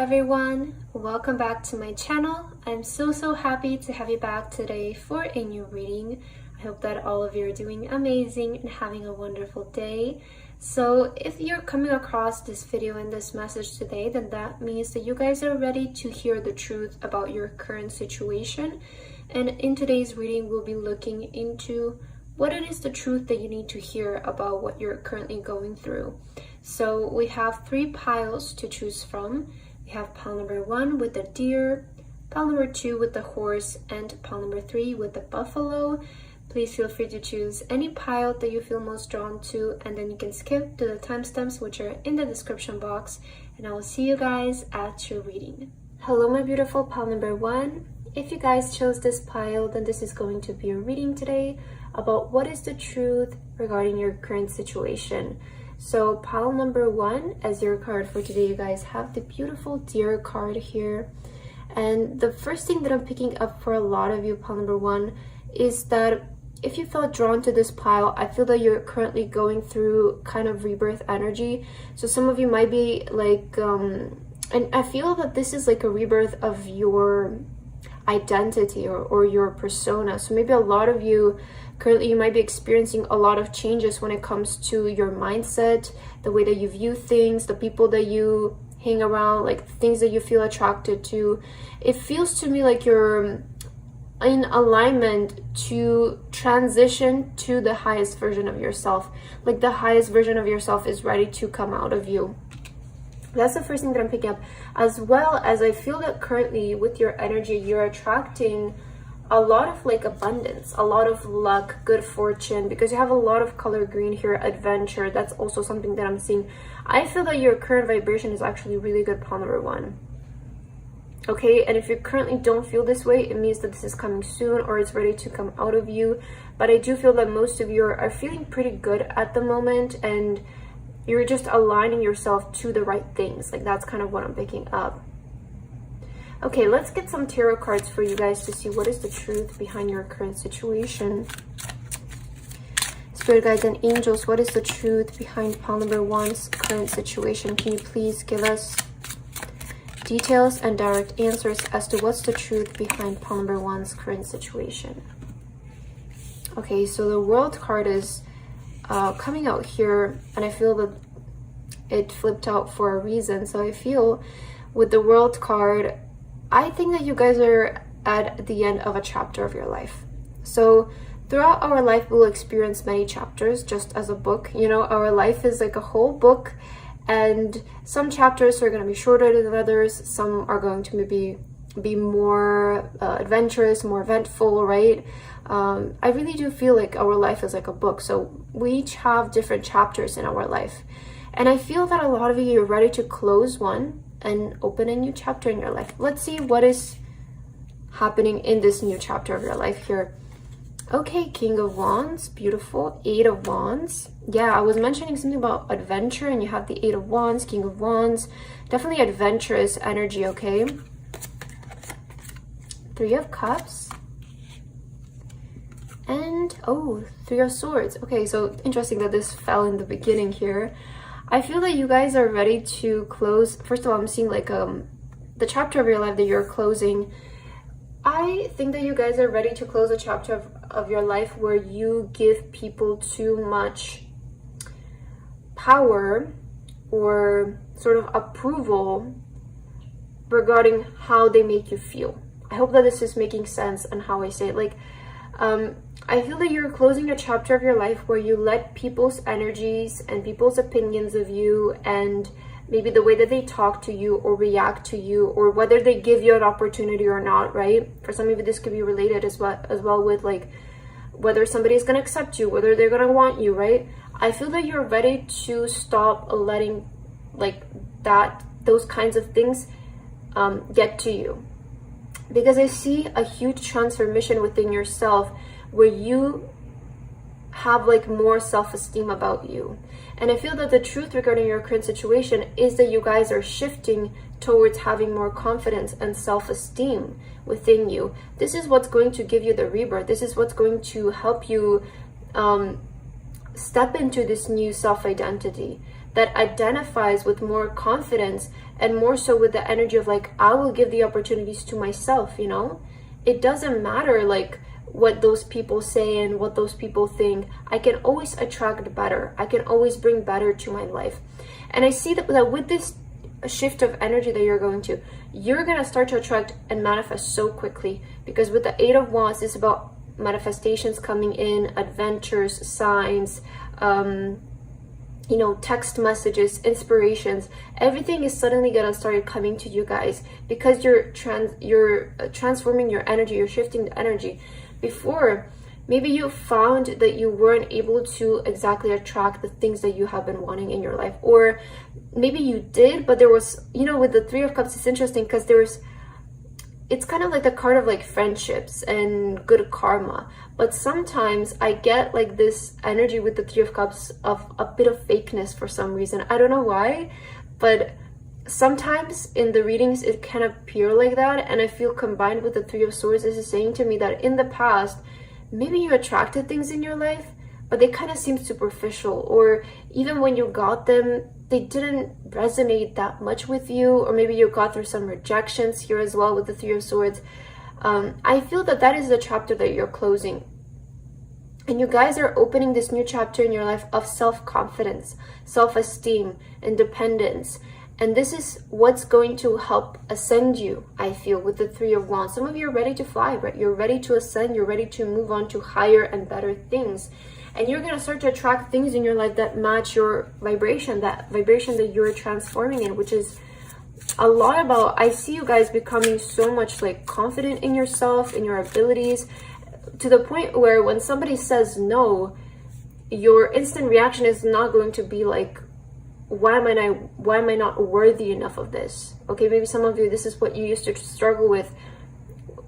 everyone, welcome back to my channel. I'm so happy to have you back today for a new reading. I hope that all of you are doing amazing and having a wonderful day. So if you're coming across this video and this message today, then that means that you guys are ready to hear the truth about your current situation. And in today's reading, we'll be looking into what it is the truth that you need to hear about what you're currently going through. So we have 3 piles to choose from. We have pile number 1 with the deer, pile number 2 with the horse, and pile number 3 with the buffalo. Please feel free to choose any pile that you feel most drawn to, and then you can skip to the timestamps which are in the description box, and I will see you guys at your reading. Hello my beautiful pile number 1. If you guys chose this pile, then this is going to be a reading today about what is the truth regarding your current situation. So pile number 1 as your card for today, you guys have the beautiful deer card here. And the first thing that I'm picking up for a lot of you, pile number 1, is that if you felt drawn to this pile, I feel that you're currently going through kind of rebirth energy. So some of you might be like, and I feel that this is like a rebirth of your identity or your persona. So maybe a lot of you currently, you might be experiencing a lot of changes when it comes to your mindset, the way that you view things, the people that you hang around, like things that you feel attracted to. It feels to me like you're in alignment to transition to the highest version of yourself. Like the highest version of yourself is ready to come out of you. That's the first thing that I'm picking up, as well as I feel that currently with your energy, you're attracting a lot of like abundance, a lot of luck, good fortune, because you have a lot of color green here, adventure. That's also something that I'm seeing. I feel that your current vibration is actually really good, pile number 1. Okay, and if you currently don't feel this way, it means that this is coming soon or it's ready to come out of you. But I do feel that most of you are feeling pretty good at the moment, and you're just aligning yourself to the right things. Like that's kind of what I'm picking up. Okay, let's get some tarot cards for you guys to see what is the truth behind your current situation. Spirit guides and angels, what is the truth behind pile number 1's current situation? Can you please give us details and direct answers as to what's the truth behind pile number 1's current situation? Okay, so the World card is coming out here, and I feel that it flipped out for a reason. So I feel with the World card, I think that you guys are at the end of a chapter of your life. So throughout our life, we'll experience many chapters, just as a book. You know, our life is like a whole book, and some chapters are going to be shorter than others. Some are going to maybe be more adventurous, more eventful, right? I really do feel like our life is like a book. So we each have different chapters in our life. And I feel that a lot of you are ready to close one and open a new chapter in your life. Let's see what is happening in this new chapter of your life here. Okay, King of Wands, beautiful. 8 of Wands. Yeah, I was mentioning something about adventure, and you have the 8 of Wands, King of Wands. Definitely adventurous energy, okay? 3 of Cups. And, oh, 3 of Swords. Okay, so interesting that this fell in the beginning here. I feel that you guys are ready to close. First of all, I'm seeing like the chapter of your life that you're closing. I think that you guys are ready to close a chapter of your life where you give people too much power or sort of approval regarding how they make you feel. I hope that this is making sense and how I say it. Like, I feel that you're closing a chapter of your life where you let people's energies and people's opinions of you, and maybe the way that they talk to you or react to you, or whether they give you an opportunity or not, right? For some of you, this could be related as well with like whether somebody is going to accept you, whether they're going to want you, right? I feel that you're ready to stop letting like those kinds of things get to you. Because I see a huge transformation within yourself where you have like more self-esteem about you. And I feel that the truth regarding your current situation is that you guys are shifting towards having more confidence and self-esteem within you. This is what's going to give you the rebirth. This is what's going to help you step into this new self-identity. that identifies with more confidence and more so with the energy of like, I will give the opportunities to myself, you know? It doesn't matter like what those people say and what those people think. I can always attract better. I can always bring better to my life. And I see that with this shift of energy that you're going to start to attract and manifest so quickly, because with the Eight of Wands, it's about manifestations coming in, adventures, signs, you know, text messages, inspirations. Everything is suddenly gonna start coming to you guys because you're transforming your energy, you're shifting the energy. Before, maybe you found that you weren't able to exactly attract the things that you have been wanting in your life, or maybe you did, but there was, you know, with the Three of Cups, it's interesting because it's kind of like the card of like friendships and good karma. But sometimes I get like this energy with the Three of Cups of a bit of fakeness for some reason. I don't know why, but sometimes in the readings it can appear like that. And I feel combined with the Three of Swords, this is saying to me that in the past, maybe you attracted things in your life, but they kind of seemed superficial, or even when you got them, they didn't resonate that much with you, or maybe you got through some rejections here as well with the Three of Swords. I feel that that is the chapter that you're closing. And you guys are opening this new chapter in your life of self-confidence, self-esteem, independence. And this is what's going to help ascend you, I feel, with the Three of Wands. Some of you are ready to fly, right? You're ready to ascend. You're ready to move on to higher and better things. And you're going to start to attract things in your life that match your vibration, that vibration that you're transforming in, which is a lot about, I see you guys becoming so much like confident in yourself, in your abilities, to the point where when somebody says no, your instant reaction is not going to be like, why am I not worthy enough of this? Okay, maybe some of you, this is what you used to struggle with,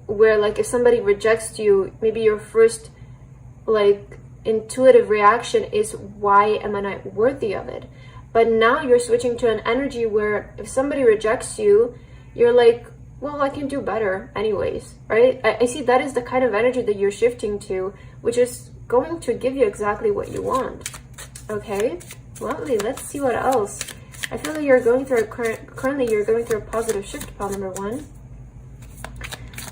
where like if somebody rejects you, maybe your first like intuitive reaction is, why am I not worthy of it? But now you're switching to an energy where if somebody rejects you, you're like, well, I can do better anyways, right? I see that is the kind of energy that you're shifting to, which is going to give you exactly what you want. Okay, lovely. Let's see what else. I feel like you're going through currently you're going through a positive shift, pile number one.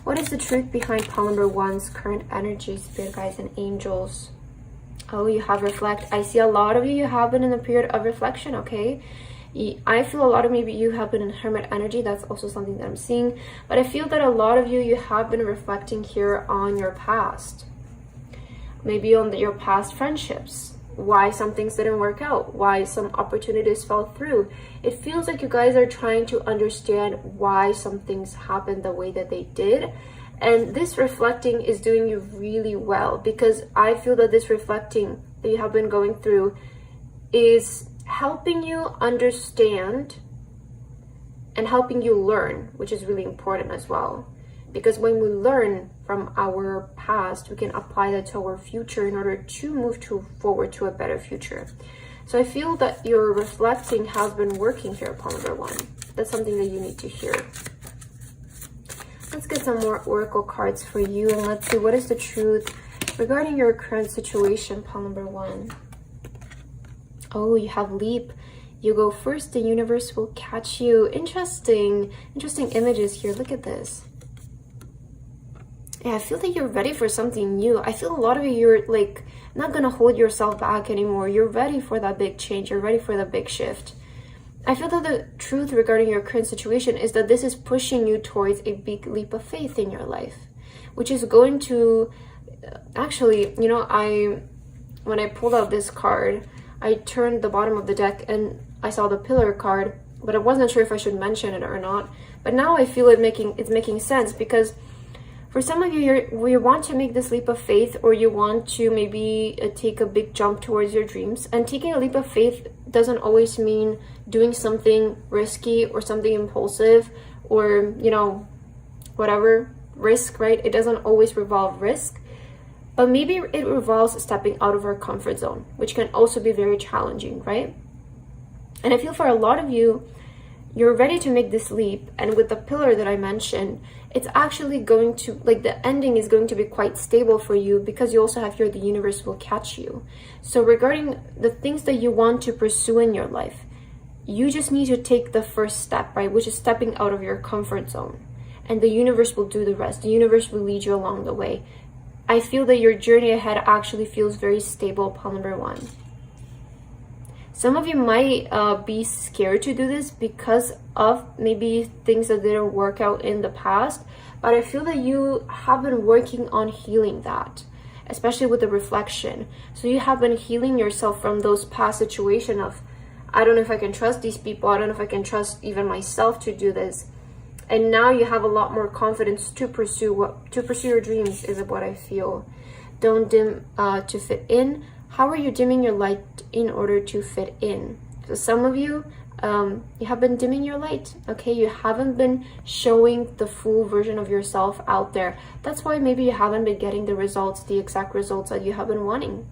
What is the truth behind pile number one's current energy, spirit guides and angels? Oh, you have reflect. I see a lot of you have been in a period of reflection, okay? I feel a lot of maybe you have been in hermit energy. That's also something that I'm seeing. But I feel that a lot of you have been reflecting here on your past. Maybe on your past friendships. Why some things didn't work out. Why some opportunities fell through. It feels like you guys are trying to understand why some things happened the way that they did. And this reflecting is doing you really well, because I feel that this reflecting that you have been going through is helping you understand and helping you learn, which is really important as well. Because when we learn from our past, we can apply that to our future in order to move forward to a better future. So I feel that your reflecting has been working here, pile number one. That's something that you need to hear. Let's get some more oracle cards for you, and let's see what is the truth regarding your current situation, pile number one. Oh, you have leap. You go first, the universe will catch you. Interesting images here. Look at this. Yeah, I feel that you're ready for something new. I feel a lot of you, you're like not gonna hold yourself back anymore. You're ready for that big change. You're ready for the big shift. I feel that the truth regarding your current situation is that this is pushing you towards a big leap of faith in your life, which is going to actually, you know, when I pulled out this card, I turned the bottom of the deck and I saw the pillar card, but I wasn't sure if I should mention it or not. But now I feel it's making sense, because for some of you, you want to make this leap of faith, or you want to maybe take a big jump towards your dreams. And taking a leap of faith doesn't always mean doing something risky or something impulsive, or, you know, whatever, risk, right? It doesn't always revolve risk, but maybe it revolves stepping out of our comfort zone, which can also be very challenging, right? And I feel for a lot of you, you're ready to make this leap, and with the pillar that I mentioned, it's actually going to, like, the ending is going to be quite stable for you, because you also have here the universe will catch you. So regarding the things that you want to pursue in your life, you just need to take the first step, right? Which is stepping out of your comfort zone. And the universe will do the rest. The universe will lead you along the way. I feel that your journey ahead actually feels very stable, pile number 1. Some of you might be scared to do this because of maybe things that didn't work out in the past. But I feel that you have been working on healing that, especially with the reflection. So you have been healing yourself from those past situations of, I don't know if I can trust these people. I don't know if I can trust even myself to do this. And now you have a lot more confidence to pursue your dreams, is what I feel. Don't dim to fit in. How are you dimming your light in order to fit in? So some of you, you have been dimming your light, okay? You haven't been showing the full version of yourself out there. That's why maybe you haven't been getting the results, the exact results that you have been wanting.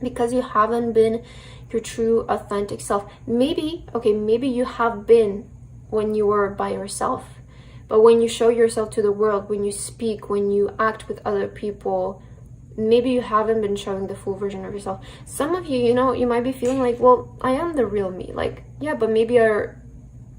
Because you haven't been your true, authentic self. Maybe you have been when you were by yourself. But when you show yourself to the world, when you speak, when you act with other people, maybe you haven't been showing the full version of yourself. Some of you, you might be feeling like, well, I am the real me. Like, yeah, but maybe you're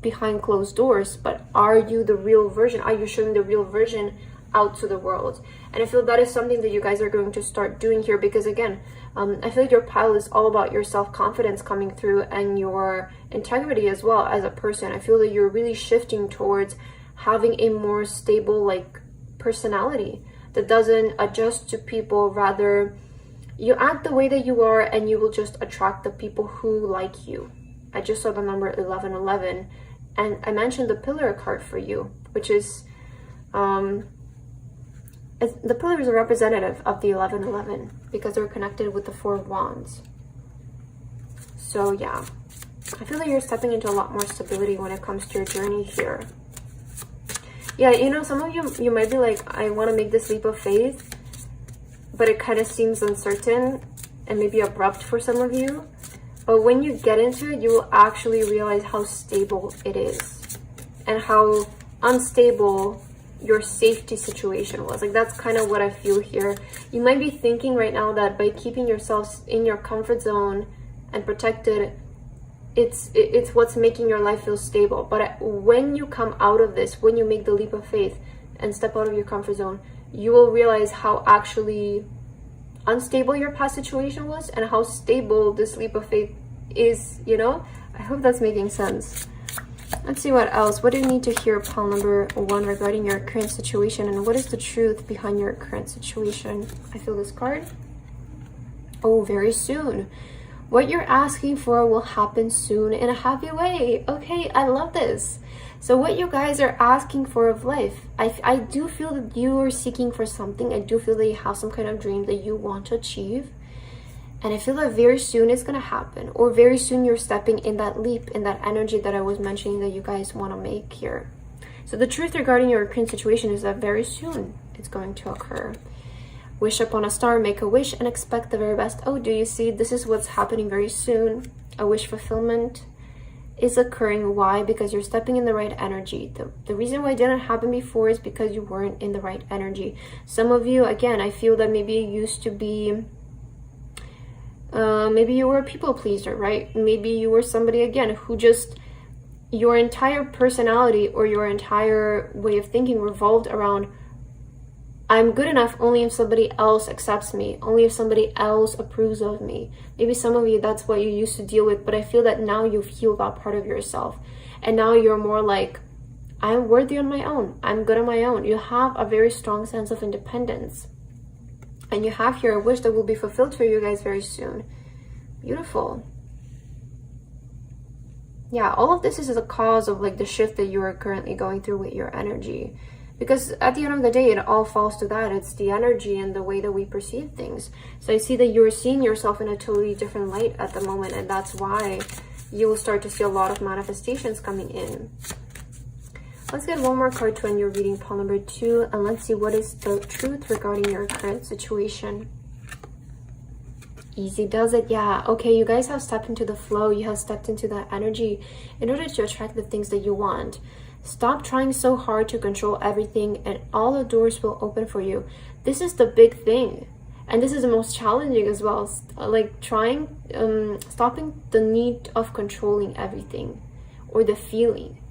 behind closed doors, but are you the real version? Are you showing the real version out to the world? And I feel that is something that you guys are going to start doing here, because again, I feel like your pile is all about your self-confidence coming through and your integrity as well as a person. I feel that you're really shifting towards having a more stable personality that doesn't adjust to people. Rather, you act the way that you are and you will just attract the people who like you. I just saw the number 1111, and I mentioned the pillar card for you, which is the pillar is a representative of the 1111 because they're connected with the 4 of Wands. So yeah, I feel like you're stepping into a lot more stability when it comes to your journey here. Yeah, some of you might be like, I want to make this leap of faith, but it kind of seems uncertain and maybe abrupt for some of you. But when you get into it, you will actually realize how stable it is and how unstable your safety situation was. Like, that's kind of what I feel here. You might be thinking right now that by keeping yourself in your comfort zone and protected, it's what's making your life feel stable. But when you come out of this, when you make the leap of faith and step out of your comfort zone, you will realize how actually unstable your past situation was and how stable this leap of faith is. I hope that's making sense. Let's see what else. What do you need to hear, pile number 1, regarding your current situation, and what is the truth behind your current situation? I feel this card. Oh, very soon. What you're asking for will happen soon in a happy way. Okay, I love this. So what you guys are asking for of life, I do feel that you are seeking for something. I do feel that you have some kind of dream that you want to achieve. And I feel that very soon it's going to happen. Or very soon you're stepping in that leap, in that energy that I was mentioning that you guys want to make here. So the truth regarding your current situation is that very soon it's going to occur. Wish upon a star, make a wish, and expect the very best. Oh, do you see? This is what's happening very soon. A wish fulfillment is occurring. Why? Because you're stepping in the right energy. The reason why it didn't happen before is because you weren't in the right energy. Some of you, again, I feel that maybe you used to be... maybe you were a people pleaser, right? Maybe you were somebody, again, who just... your entire personality or your entire way of thinking revolved around, I'm good enough only if somebody else accepts me, only if somebody else approves of me. Maybe some of you, that's what you used to deal with, but I feel that now you've healed that part of yourself. And now you're more like, I'm worthy on my own. I'm good on my own. You have a very strong sense of independence. And you have here a wish that will be fulfilled for you guys very soon. Beautiful. Yeah, all of this is a cause of the shift that you are currently going through with your energy. Because at the end of the day, it all falls to that. It's the energy and the way that we perceive things. So I see that you're seeing yourself in a totally different light at the moment. And that's why you will start to see a lot of manifestations coming in. Let's get one more card to end your reading, pile number 2. And let's see what is the truth regarding your current situation. Easy does it. Yeah. Okay, you guys have stepped into the flow. You have stepped into that energy in order to attract the things that you want. Stop trying so hard to control everything and all the doors will open for you. This is the big thing. And this is the most challenging as well, like stopping the need of controlling everything or the feeling,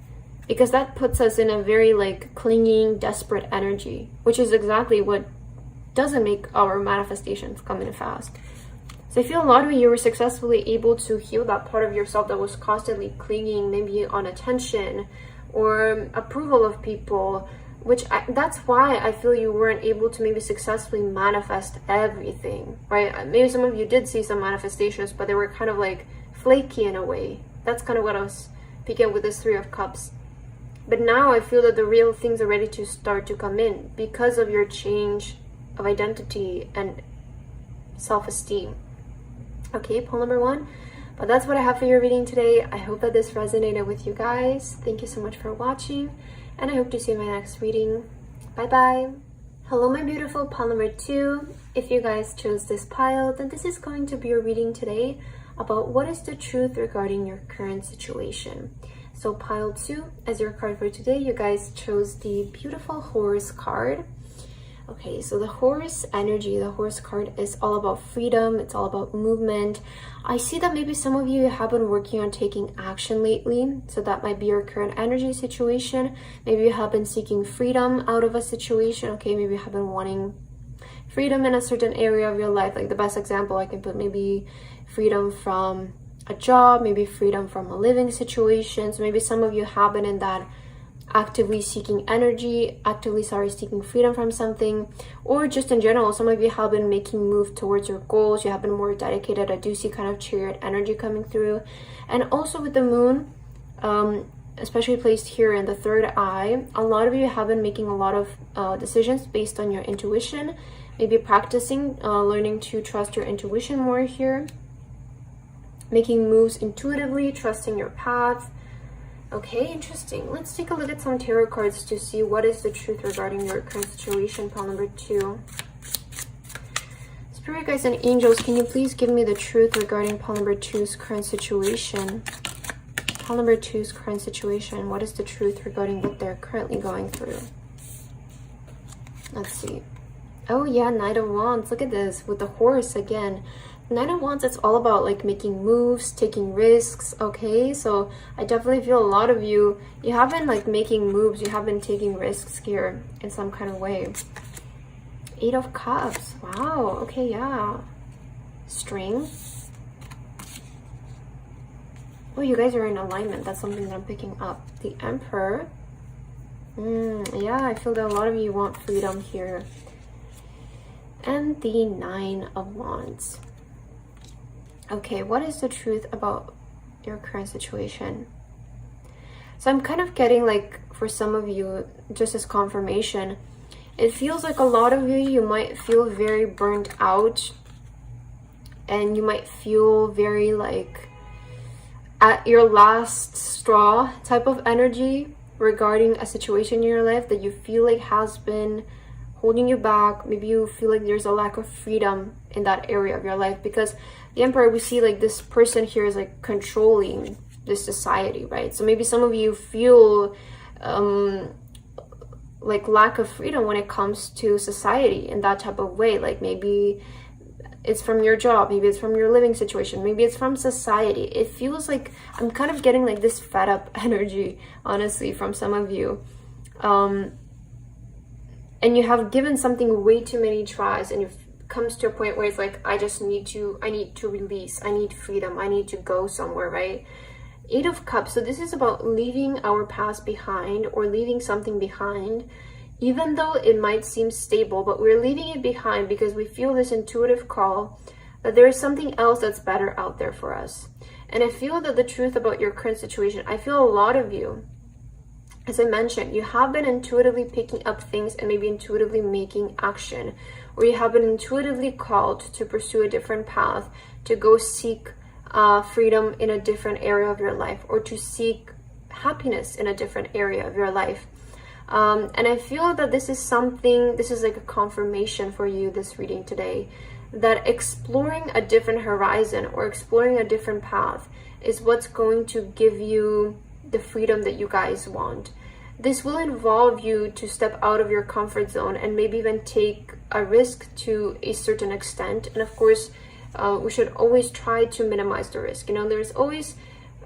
because that puts us in a very like clinging, desperate energy, which is exactly what doesn't make our manifestations come in fast. So I feel a lot of you were successfully able to heal that part of yourself that was constantly clinging, maybe on attention or approval of people, that's why I feel you weren't able to maybe successfully manifest everything, right? Maybe some of you did see some manifestations, but they were kind of like flaky in a way. That's kind of what I was picking with this Three of Cups. But now I feel that the real things are ready to start to come in because of your change of identity and self-esteem. Okay, pull number 1. But that's what I have for your reading today. I hope that this resonated with you guys. Thank you so much for watching, and I hope to see you in my next reading. Bye bye. Hello, my beautiful pile number 2. If you guys chose this pile, then this is going to be your reading today about what is the truth regarding your current situation. So pile 2, as your card for today, you guys chose the beautiful Horse card. Okay, so the Horse energy, the Horse card is all about freedom. It's all about movement. I see that maybe some of you have been working on taking action lately. So that might be your current energy situation. Maybe you have been seeking freedom out of a situation. Okay, maybe you have been wanting freedom in a certain area of your life. Like the best example I can put, maybe freedom from a job, maybe freedom from a living situation. So maybe some of you have been in that actively seeking freedom from something, or just in general, some of you have been making move towards your goals. You have been more dedicated. I do see kind of Chariot energy coming through. And also with the Moon, especially placed here in the third eye, a lot of you have been making a lot of decisions based on your intuition, maybe practicing, learning to trust your intuition more here, making moves intuitively, trusting your path. Okay, interesting. Let's take a look at some tarot cards to see what is the truth regarding your current situation, pile number 2. Spirit guides and angels, can you please give me the truth regarding pile number 2's current situation? Pile number 2's current situation. What is the truth regarding what they're currently going through? Let's see. Oh yeah, Knight of Wands. Look at this with the Horse again. Knight of Wands, it's all about like making moves, taking risks. Okay, so I definitely feel a lot of you have been like making moves, you have been taking risks here in some kind of way. 8 of Cups. Wow. Okay, yeah. String. Oh, you guys are in alignment. That's something that I'm picking up. The Emperor. Yeah, I feel that a lot of you want freedom here. And the 9 of Wands. Okay, what is the truth about your current situation? So I'm kind of getting like, for some of you, just as confirmation, it feels like a lot of you might feel very burnt out, and you might feel very like at your last straw type of energy regarding a situation in your life that you feel like has been holding you back. Maybe you feel like there's a lack of freedom in that area of your life, because the Emperor, we see like this person here is like controlling this society, right? So maybe some of you feel like lack of freedom when it comes to society in that type of way. Like maybe it's from your job, maybe it's from your living situation, maybe it's from society. It feels like I'm kind of getting like this fed up energy, honestly, from some of you. And you have given something way too many tries, and you've comes to a point where it's like, I need to release, I need freedom, I need to go somewhere, right? 8 of Cups. So this is about leaving our past behind, or leaving something behind, even though it might seem stable, but we're leaving it behind because we feel this intuitive call that there is something else that's better out there for us. And I feel that the truth about your current situation, I feel a lot of you, as I mentioned, you have been intuitively picking up things and maybe intuitively making action, or you have been intuitively called to pursue a different path, to go seek freedom in a different area of your life, or to seek happiness in a different area of your life. And I feel that this is like a confirmation for you, this reading today, that exploring a different horizon or exploring a different path is what's going to give you the freedom that you guys want. this will involve you to step out of your comfort zone and maybe even take a risk to a certain extent. And of course, we should always try to minimize the risk. You know, there's always,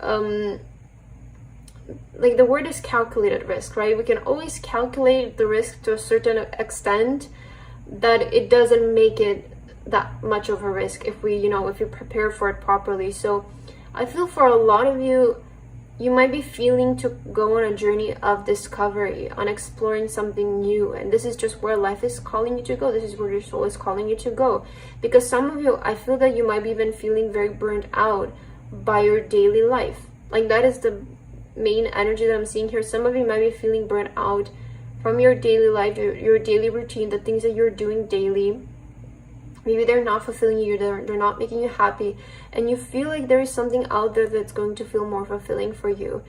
like the word is calculated risk, right? We can always calculate the risk to a certain extent that it doesn't make it that much of a risk if we, you know, if you prepare for it properly. So I feel for a lot of you, you might be feeling to go on a journey of discovery, on exploring something new. And this is just where life is calling you to go. This is where your soul is calling you to go. Because some of you, I feel that you might be even feeling very burnt out by your daily life. Like that is the main energy that I'm seeing here. Some of you might be feeling burnt out from your daily life, your daily routine, the things that you're doing daily. Maybe they're not fulfilling you, they're not making you happy, and you feel like there is something out there that's going to feel more fulfilling for you.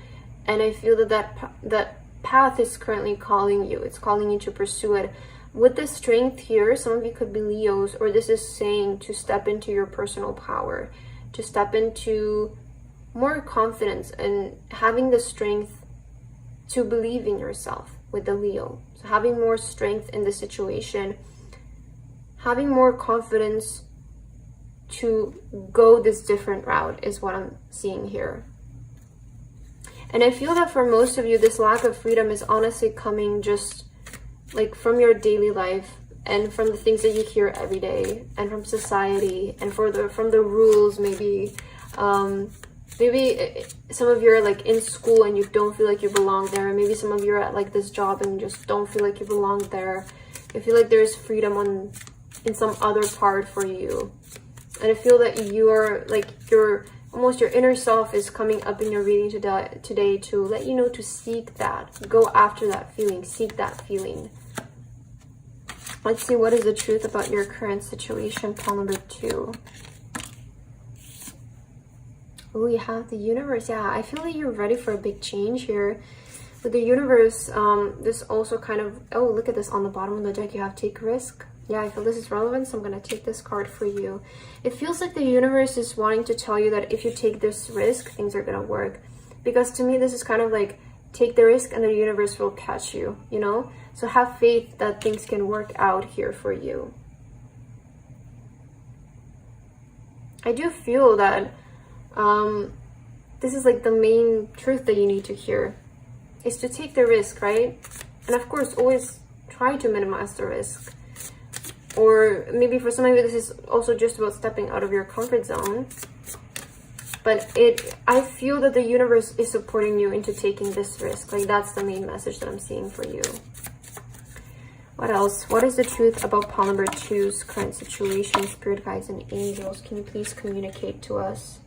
And I feel that path is currently calling you. It's calling you to pursue it. With the strength here, some of you could be Leos, or this is saying to step into your personal power, to step into more confidence and having the strength to believe in yourself with the Leo. So having more strength in the situation, having more confidence to go this different route is what I'm seeing here. And I feel that for most of you, this lack of freedom is honestly coming just like from your daily life and from the things that you hear every day and from society and from the rules. Maybe maybe some of you are like in school and you don't feel like you belong there. Maybe some of you are at like this job and you just don't feel like you belong there. I feel like there's freedom in some other part for you. And I feel that you are like your inner self is coming up in your reading today to let you know to seek that. Go after that feeling. Seek that feeling. Let's see, what is the truth about your current situation? Pile number 2. Oh, you have the universe. Yeah, I feel like you're ready for a big change here. With the universe, this also kind of... Oh, look at this on the bottom of the deck. You have take risk. Yeah, I feel this is relevant, so I'm going to take this card for you. It feels like the universe is wanting to tell you that if you take this risk, things are going to work. Because to me, this is kind of like, take the risk and the universe will catch you, you know? So have faith that things can work out here for you. I do feel that this is like the main truth that you need to hear. Is to take the risk, right? And of course, always try to minimize the risk. Or maybe for some of you, this is also just about stepping out of your comfort zone. But I feel that the universe is supporting you into taking this risk. Like that's the main message that I'm seeing for you. What else? What is the truth about pile number 2's current situation? Spirit guides and angels, can you please communicate to us?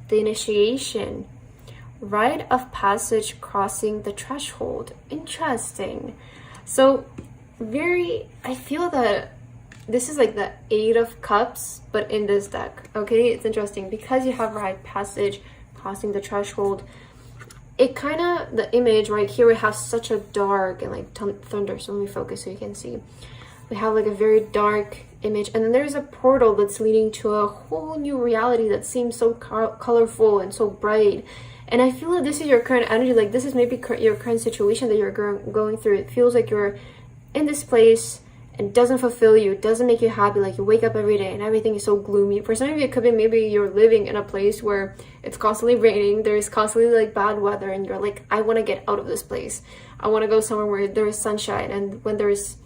The initiation. Rite of passage, crossing the threshold. Interesting. So I feel that this is like the 8 of Cups, but in this deck. Okay, it's interesting because you have rite passage, crossing the threshold. It kind of, the image right here, we have such a dark and like thunder. So let me focus so you can see. We have like a very dark image, and then there's a portal that's leading to a whole new reality that seems so colorful and so bright. And I feel that this is your current energy. Like this is maybe your current situation that you're going through. It feels like you're in this place and doesn't fulfill you, doesn't make you happy. Like you wake up every day and everything is so gloomy. For some of you, it could be maybe you're living in a place where it's constantly raining, there's constantly like bad weather, and you're like, I want to get out of this place. I want to go somewhere where there is sunshine and when there's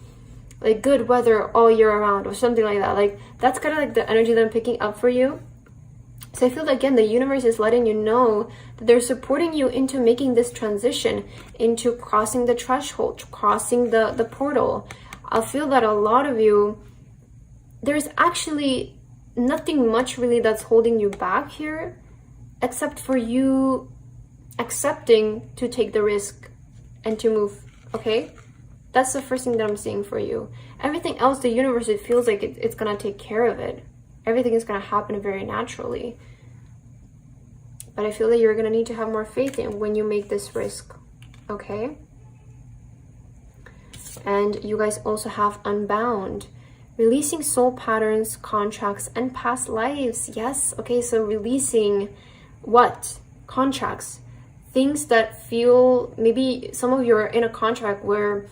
like good weather all year around or something like that. Like that's kind of like the energy that I'm picking up for you. So I feel that, again, the universe is letting you know that they're supporting you into making this transition, into crossing the threshold, crossing the portal. I feel that a lot of you, there's actually nothing much really that's holding you back here, except for you accepting to take the risk and to move, okay? That's the first thing that I'm seeing for you. Everything else, the universe, it feels like it's gonna take care of it. Everything is gonna happen very naturally. But I feel that you're gonna need to have more faith in when you make this risk, okay? And you guys also have Unbound, releasing soul patterns, contracts, and past lives. Yes, okay, so releasing what? Contracts, things that feel, maybe some of you are in a contract where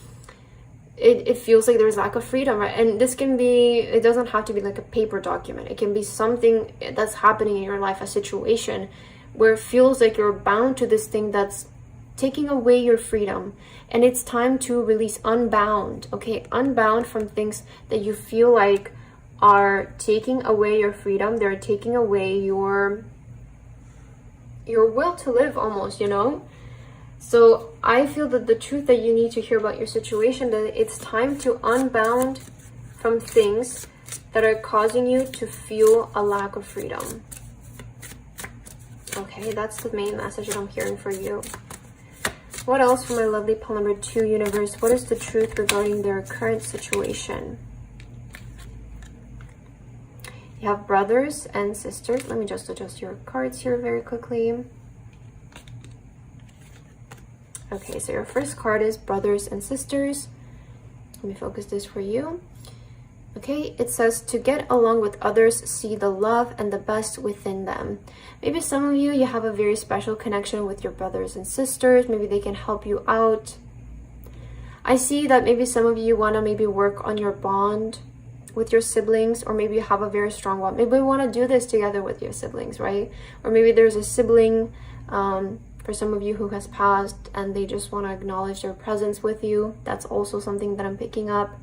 it feels like there's lack of freedom, right? And this can be, it doesn't have to be like a paper document. It can be something that's happening in your life, a situation where it feels like you're bound to this thing that's taking away your freedom. And it's time to release, unbound, okay? Unbound from things that you feel like are taking away your freedom. They're taking away your will to live almost, you know? So I feel that the truth that you need to hear about your situation, that it's time to unbound from things that are causing you to feel a lack of freedom. Okay, that's the main message that I'm hearing for you. What else for my lovely pile number 2 universe? What is the truth regarding their current situation? You have brothers and sisters. Let me just adjust your cards here very quickly. Okay, so your first card is brothers and sisters. Let me focus this for you. Okay, it says to get along with others, see the love and the best within them. Maybe some of you, you have a very special connection with your brothers and sisters. Maybe they can help you out. I see that maybe some of you want to maybe work on your bond with your siblings, or maybe you have a very strong one. Maybe you want to do this together with your siblings, right? Or maybe there's a sibling for some of you who has passed and they just want to acknowledge their presence with you. That's also something that I'm picking up.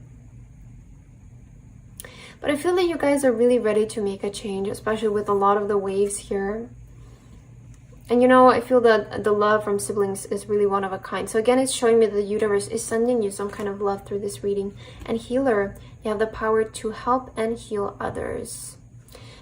But I feel that you guys are really ready to make a change, especially with a lot of the waves here. And you know, I feel that the love from siblings is really one of a kind. So again, it's showing me that the universe is sending you some kind of love through this reading. And healer, you have the power to help and heal others.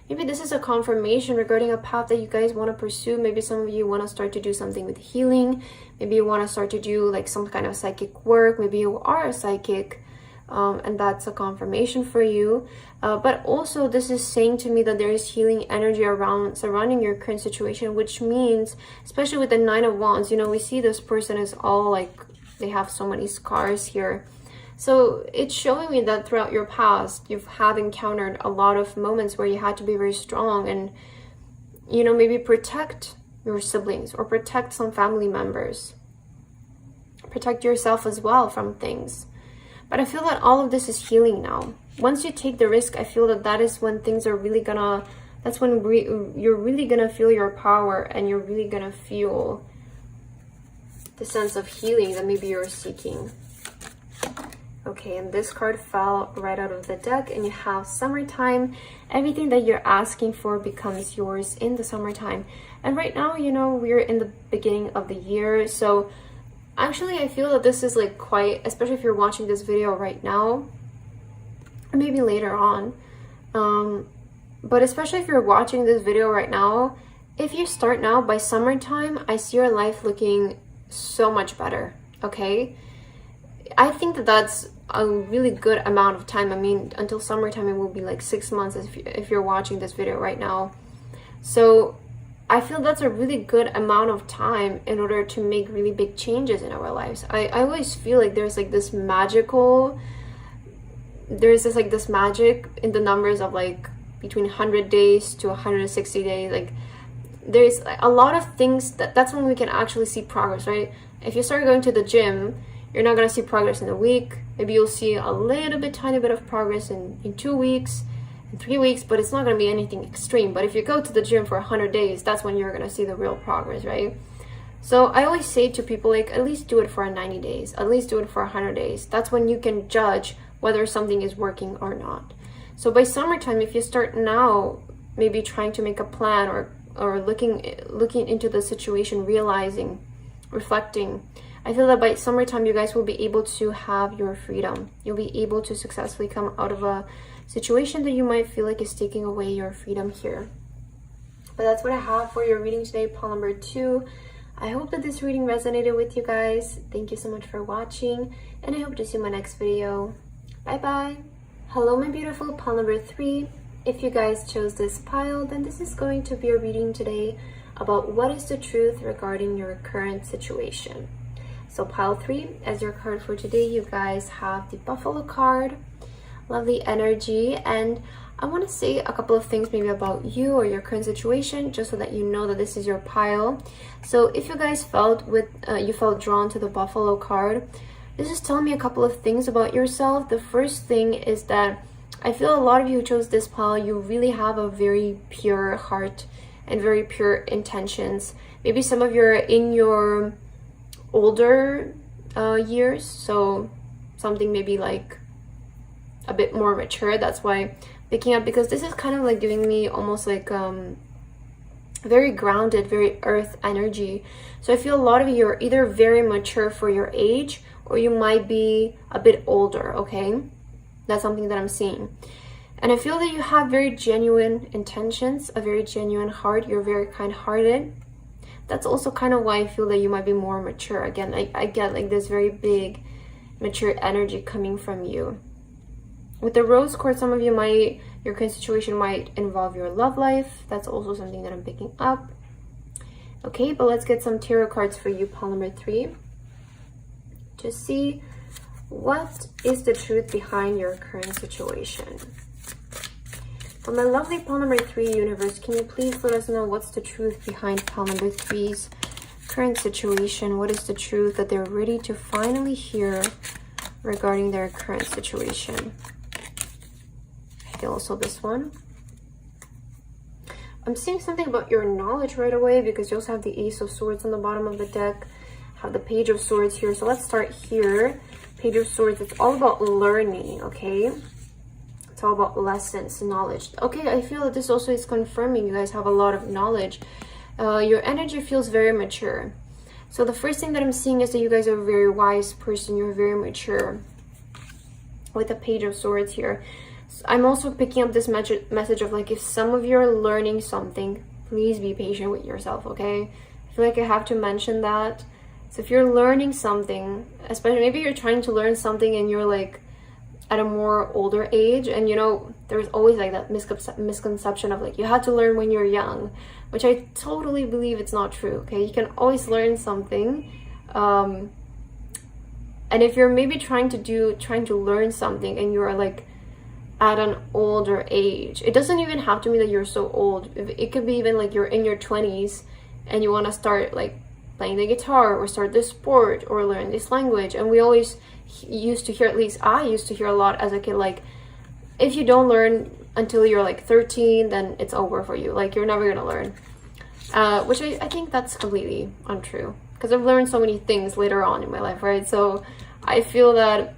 Maybe this is a confirmation regarding a path that you guys want to pursue. Maybe some of you want to start to do something with healing. Maybe you want to start to do like some kind of psychic work. Maybe you are a psychic. And that's a confirmation for you. But also this is saying to me that there is healing energy surrounding your current situation, which means, especially with the 9 of Wands, you know, we see this person is all like, they have so many scars here. So it's showing me that throughout your past, you've encountered a lot of moments where you had to be very strong and, you know, maybe protect your siblings or protect some family members. Protect yourself as well from things. But I feel that all of this is healing now. Once you take the risk, I feel that that is when things are really gonna, that's when you're really gonna feel your power and you're really gonna feel the sense of healing that maybe you're seeking. Okay, and this card fell right out of the deck and you have summertime. Everything that you're asking for becomes yours in the summertime. And right now, you know, we're in the beginning of the year. So actually, I feel that this is like quite, especially if you're watching this video right now, or maybe later on. But especially if you're watching this video right now, if you start now, by summertime, I see your life looking so much better, okay? I think that that's a really good amount of time. I mean, until summertime, it will be like 6 months if you're watching this video right now. So I feel that's a really good amount of time in order to make really big changes in our lives. I always feel like there's like this magic in the numbers of like between 100 days to 160 days. Like there's a lot of things that's when we can actually see progress, right? If you start going to the gym, you're not going to see progress in a week. Maybe you'll see a little bit, tiny bit of progress in 2 weeks, in 3 weeks, but it's not going to be anything extreme. But if you go to the gym for 100 days, that's when you're going to see the real progress, right? So I always say to people, like, at least do it for 90 days, at least do it for 100 days. That's when you can judge whether something is working or not. So by summertime, if you start now, maybe trying to make a plan or looking into the situation, realizing, reflecting, I feel that by summertime, you guys will be able to have your freedom. You'll be able to successfully come out of a situation that you might feel like is taking away your freedom here. But that's what I have for your reading today, pile number 2. I hope that this reading resonated with you guys. Thank you so much for watching, and I hope to see you in my next video. Bye bye. Hello, my beautiful pile number 3. If you guys chose this pile, then this is going to be a reading today about what is the truth regarding your current situation. So pile 3, as your card for today, you guys have the Buffalo card. Lovely energy. And I want to say a couple of things maybe about you or your current situation, just so that you know that this is your pile. So if you guys felt you felt drawn to the Buffalo card, this is telling me a couple of things about yourself. The first thing is that I feel a lot of you who chose this pile, you really have a very pure heart and very pure intentions. Maybe some of you are in your older years, so something maybe like a bit more mature. That's why picking up, because this is kind of like giving me almost like very grounded, very earth energy. So I feel a lot of you are either very mature for your age, or you might be a bit older, okay? That's something that I'm seeing. And I feel that you have very genuine intentions, a very genuine heart. You're very kind-hearted. That's also kind of why I feel that you might be more mature. Again, I get like this very big, mature energy coming from you. With the rose quartz, some of you might, your current situation might involve your love life. That's also something that I'm picking up. Okay, but let's get some tarot cards for you, pile number 3. To see what is the truth behind your current situation. For my lovely pile number 3, universe, can you please let us know what's the truth behind pile number 3's current situation? What is the truth that they're ready to finally hear regarding their current situation? Okay, also this one. I'm seeing something about your knowledge right away, because you also have the Ace of Swords on the bottom of the deck, have the Page of Swords here. So let's start here. Page of Swords, it's all about learning, okay? It's all about lessons, knowledge. Okay, I feel that this also is confirming you guys have a lot of knowledge. Your energy feels very mature. So the first thing that I'm seeing is that you guys are a very wise person. You're very mature. With the Page of Swords here. So I'm also picking up this message of like, if some of you are learning something, please be patient with yourself, okay? I feel like I have to mention that. So if you're learning something, especially maybe you're trying to learn something and you're like at a more older age, and you know, there's always like that misconception of like, you have to learn when you're young, which I totally believe it's not true, okay? You can always learn something. And if you're maybe trying to learn something and you're like at an older age, it doesn't even have to mean that you're so old. It could be even like you're in your 20s and you want to start like playing the guitar or start this sport or learn this language. And we always used to hear, at least I used to hear a lot as a kid, like, if you don't learn until you're like 13, then it's over for you. Like, you're never gonna learn. Which I think that's completely untrue, because I've learned so many things later on in my life, right? So I feel that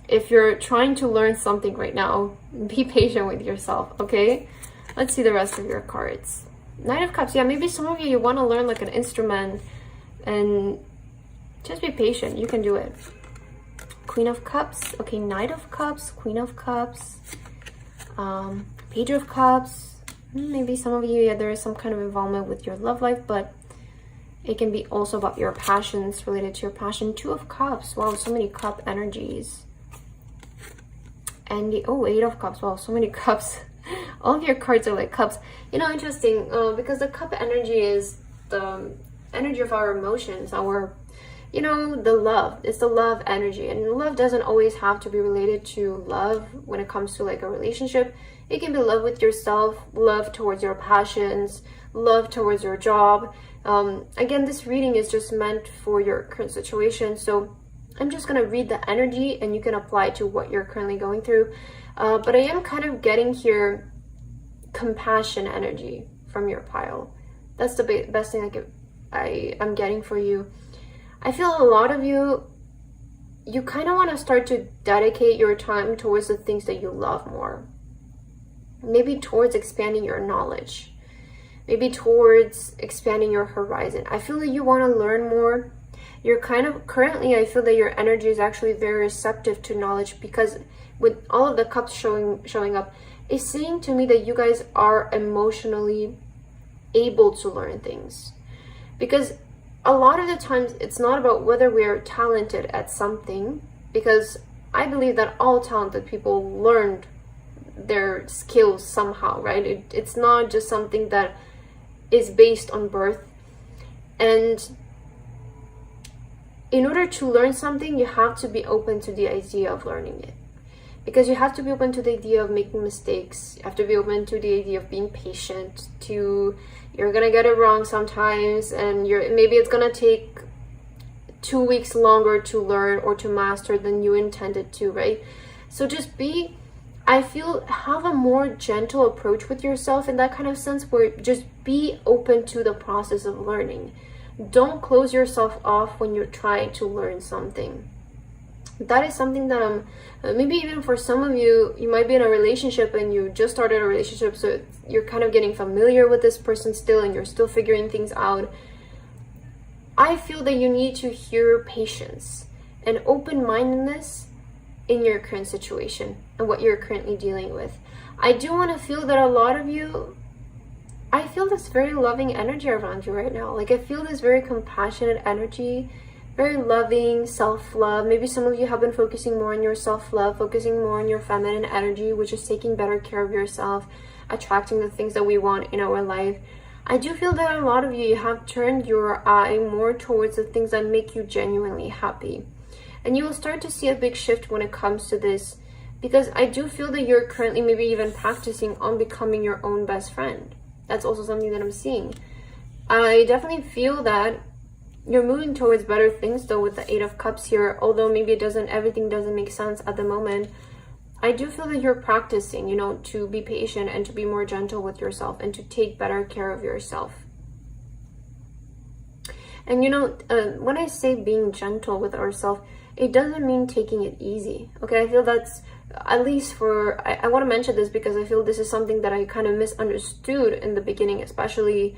if you're trying to learn something right now, be patient with yourself, okay? Let's see the rest of your cards. Knight of Cups. Yeah, maybe some of you want to learn like an instrument, and just be patient. You can do it. Queen of Cups. Okay, Knight of Cups, Queen of Cups, Page of Cups. Maybe some of you, yeah, there is some kind of involvement with your love life, but it can be also about your passions, related to your passion. Two of Cups. Wow, so many cup energies. And the Eight of Cups. Wow, so many cups. All of your cards are like cups. You know, interesting, because the cup energy is the energy of our emotions, our, you know, the love. It's the love energy. And love doesn't always have to be related to love when it comes to like a relationship. It can be love with yourself, love towards your passions, love towards your job. Again, this reading is just meant for your current situation. So I'm just going to read the energy and you can apply it to what you're currently going through. But I am kind of getting here compassion energy from your pile. That's the best thing I'm getting for you. I feel a lot of you kind of want to start to dedicate your time towards the things that you love more. Maybe towards expanding your knowledge. Maybe towards expanding your horizon. I feel that you want to learn more. You're kind of, currently I feel that your energy is actually very receptive to knowledge, because with all of the cups showing up, it's saying to me that you guys are emotionally able to learn things. Because a lot of the times it's not about whether we are talented at something, because I believe that all talented people learned their skills somehow, right? It's not just something that is based on birth. And in order to learn something, you have to be open to the idea of learning it. because you have to be open to the idea of making mistakes. You have to be open to the idea of being patient, to you're gonna get it wrong sometimes, and maybe it's gonna take 2 weeks longer to learn or to master than you intended to, right? So just have a more gentle approach with yourself in that kind of sense, where just be open to the process of learning. Don't close yourself off when you're trying to learn something. That is something that maybe even for some of you, you might be in a relationship and you just started a relationship, so you're kind of getting familiar with this person still and you're still figuring things out. I feel that you need to hear patience and open-mindedness in your current situation and what you're currently dealing with. I do want to feel that a lot of you, I feel this very loving energy around you right now. Like, I feel this very compassionate energy, very loving, self-love. Maybe some of you have been focusing more on your self-love, focusing more on your feminine energy, which is taking better care of yourself, attracting the things that we want in our life. I do feel that a lot of you have turned your eye more towards the things that make you genuinely happy. And you will start to see a big shift when it comes to this, because I do feel that you're currently maybe even practicing on becoming your own best friend. That's also something that I'm seeing. I definitely feel that you're moving towards better things though with the 8 of Cups here, although maybe everything doesn't make sense at the moment. I do feel that you're practicing, to be patient and to be more gentle with yourself and to take better care of yourself. And when I say being gentle with ourselves, it doesn't mean taking it easy. Okay, I feel that's, at least I want to mention this because I feel this is something that I kind of misunderstood in the beginning, especially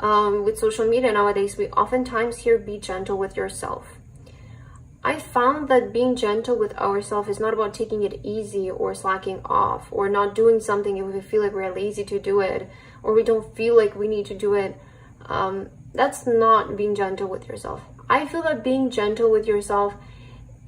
with social media nowadays. We oftentimes hear be gentle with yourself. I found that being gentle with ourselves is not about taking it easy or slacking off or not doing something if we feel like we're lazy to do it or we don't feel like we need to do it. That's not being gentle with yourself. I feel that being gentle with yourself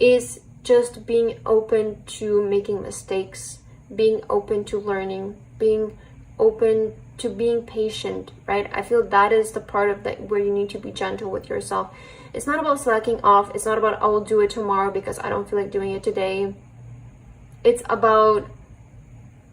is just being open to making mistakes, being open to learning, being open to being patient, right? I feel that is the part of that where you need to be gentle with yourself. It's not about slacking off. It's not about I will do it tomorrow because I don't feel like doing it today. It's about,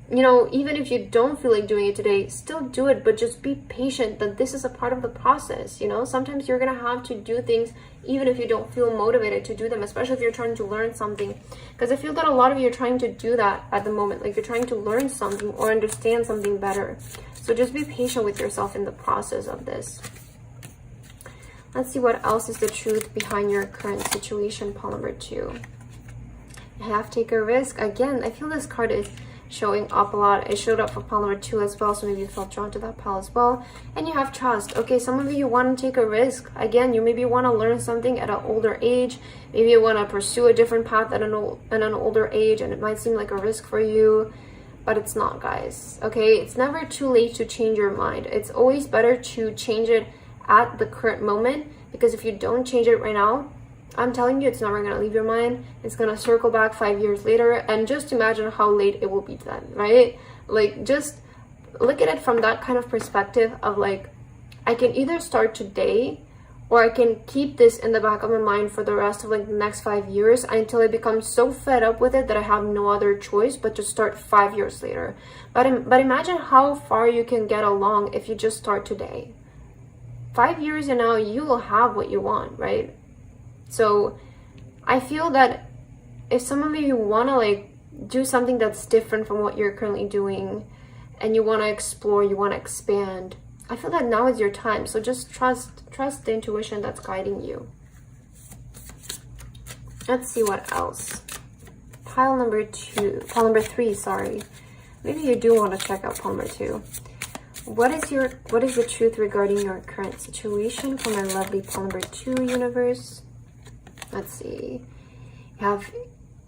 even if you don't feel like doing it today, still do it, but just be patient that this is a part of the process. Sometimes you're gonna have to do things even if you don't feel motivated to do them, especially if you're trying to learn something, because I feel that a lot of you are trying to do that at the moment, like you're trying to learn something or understand something better. So just be patient with yourself in the process of this. Let's see what else is the truth behind your current situation, pile number 2. You have take a risk. Again, I feel this card is showing up a lot. It showed up for pile number 2 as well, so maybe you felt drawn to that pile as well. And you have trust. Okay, some of you want to take a risk. Again, you maybe want to learn something at an older age. Maybe you want to pursue a different path at an older age, and it might seem like a risk for you, but it's not, guys. Okay, it's never too late to change your mind. It's always better to change it at the current moment, because if you don't change it right now, I'm telling you, it's never going to leave your mind. It's going to circle back 5 years later, and just imagine how late it will be then, right? Like, just look at it from that kind of perspective of like, I can either start today or I can keep this in the back of my mind for the rest of like the next 5 years until I become so fed up with it that I have no other choice but to start 5 years later. But imagine how far you can get along if you just start today. 5 years and now you will have what you want, right? So I feel that if some of you want to like do something that's different from what you're currently doing and you want to explore, you want to expand, I feel that now is your time. So just trust the intuition that's guiding you. Let's see what else. Pile number 3, sorry. Maybe you do want to check out pile number 2. What is the truth regarding your current situation for my lovely pile number 2 universe? Let's see. You have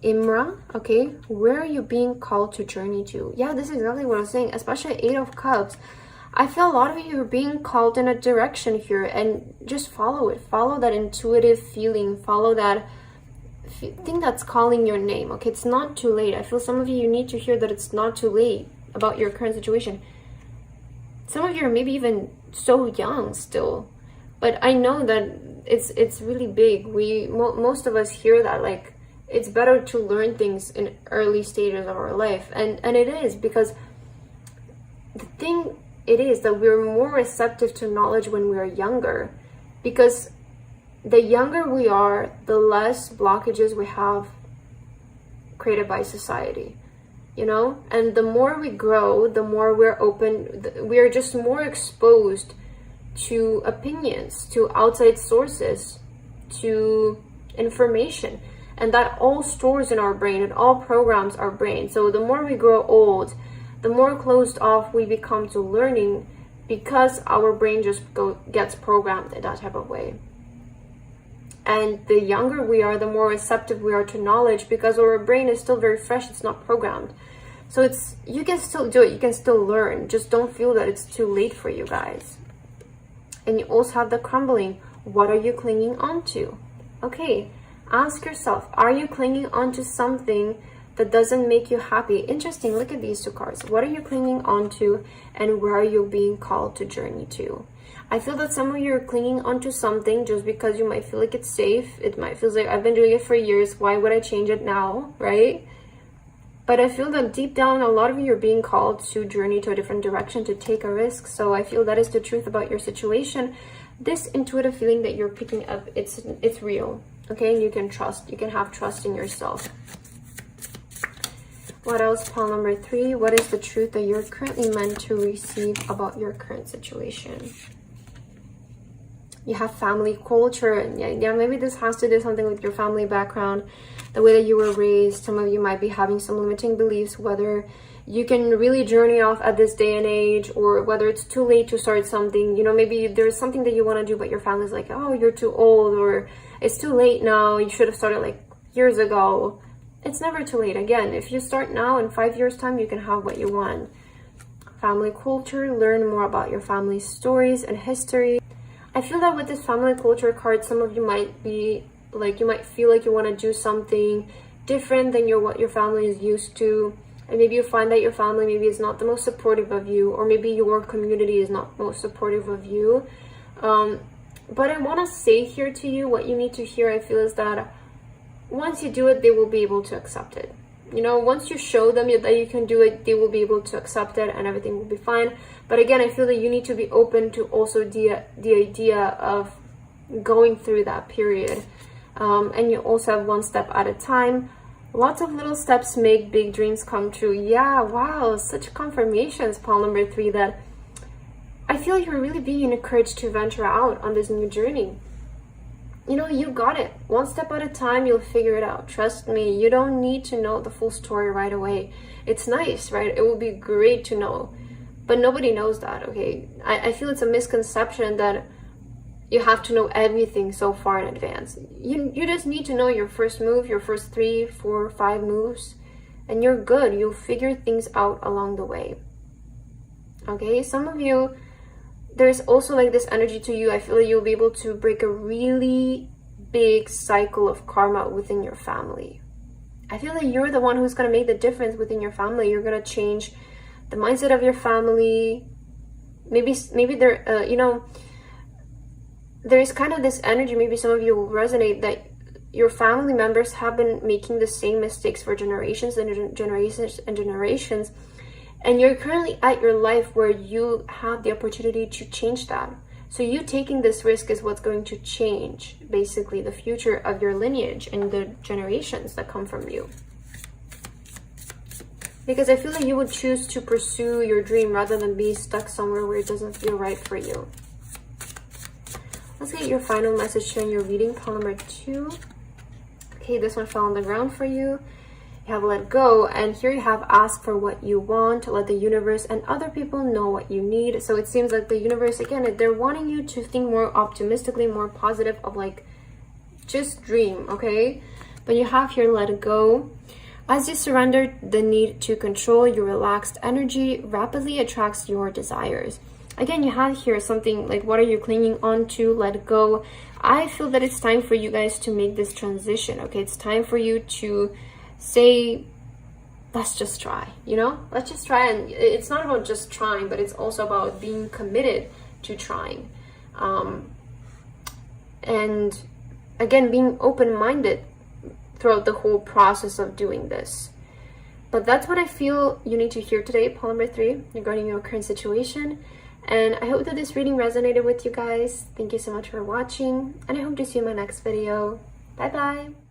Imra. Okay, where are you being called to journey to? Yeah, this is exactly what I was saying, especially 8 of Cups. I feel a lot of you are being called in a direction here, and just follow it. Follow that intuitive feeling. Follow that thing that's calling your name. Okay, it's not too late. I feel some of you need to hear that it's not too late about your current situation. Some of you are maybe even so young still, but I know that it's really big. Most of us hear that, like, it's better to learn things in early stages of our life. And it is, because the thing it is that we're more receptive to knowledge when we are younger, because the younger we are, the less blockages we have created by society, you know? And the more we grow, the more we're open, we are just more exposed to opinions, to outside sources, to information. And that all stores in our brain, and all programs our brain. So the more we grow old, the more closed off we become to learning, because our brain just gets programmed in that type of way. And the younger we are, the more receptive we are to knowledge, because our brain is still very fresh, it's not programmed. So you can still do it, you can still learn, just don't feel that it's too late for you guys. And you also have the crumbling. What are you clinging on to? Okay, ask yourself, are you clinging on to something that doesn't make you happy? Interesting, look at these two cards. What are you clinging on to, and where are you being called to journey to? I feel that some of you are clinging onto something just because you might feel like it's safe. It might feel like, I've been doing it for years, why would I change it now, right? But I feel that deep down, a lot of you are being called to journey to a different direction, to take a risk. So I feel that is the truth about your situation. This intuitive feeling that you're picking up, it's real, okay? And you can trust, you can have trust in yourself. What else? Pile number 3. What is the truth that you're currently meant to receive about your current situation? You have family culture, and yeah, maybe this has to do something with your family background, the way that you were raised. Some of you might be having some limiting beliefs, whether you can really journey off at this day and age, or whether it's too late to start something. You know, maybe there's something that you want to do, but your family's like, oh, you're too old, or it's too late now, you should have started like years ago. It's never too late. Again, if you start now, in 5 years time, you can have what you want. Family culture, learn more about your family's stories and history. I feel that with this family culture card, some of you might be like, you might feel like you want to do something different than what your family is used to. And maybe you find that your family maybe is not the most supportive of you, or maybe your community is not most supportive of you. But I want to say here to you, what you need to hear, I feel, is that once you do it, they will be able to accept it. You know, once you show them that you can do it, they will be able to accept it, and everything will be fine. But again, I feel that you need to be open to also the idea of going through that period. And you also have one step at a time. Lots of little steps make big dreams come true. Yeah, wow, such confirmations, pile number 3, that I feel you're really being encouraged to venture out on this new journey. You know, you got it. One step at a time, you'll figure it out. Trust me, you don't need to know the full story right away. It's nice, right? It will be great to know. But nobody knows that, okay? I feel it's a misconception that you have to know everything so far in advance. You just need to know your first move, your first 3, 4, 5 moves, and you're good. You'll figure things out along the way. Okay, some of you, there's also like this energy to you. I feel like you'll be able to break a really big cycle of karma within your family. I feel like you're the one who's going to make the difference within your family. You're going to change the mindset of your family. Maybe there, you know, there's kind of this energy, maybe some of you will resonate, that your family members have been making the same mistakes for generations and generations and generations. And you're currently at your life where you have the opportunity to change that. So you taking this risk is what's going to change, basically, the future of your lineage and the generations that come from you. Because I feel like you would choose to pursue your dream rather than be stuck somewhere where it doesn't feel right for you. Let's get your final message here in your reading, pile number 2. Okay, this one fell on the ground for you. You have let go, and here you have ask for what you want, let the universe and other people know what you need. So it seems like the universe, again, they're wanting you to think more optimistically, more positive, of like, just dream, okay? But you have here let go. As you surrender the need to control, your relaxed energy rapidly attracts your desires. Again, you have here something like, what are you clinging on to? Let go. I feel that it's time for you guys to make this transition, okay? It's time for you to say, let's just try, you know? Let's just try. And it's not about just trying, but it's also about being committed to trying. And again, being open-minded throughout the whole process of doing this. But that's what I feel you need to hear today, Paul number 3, regarding your current situation. And I hope that this reading resonated with you guys. Thank you so much for watching, and I hope to see you in my next video. Bye bye!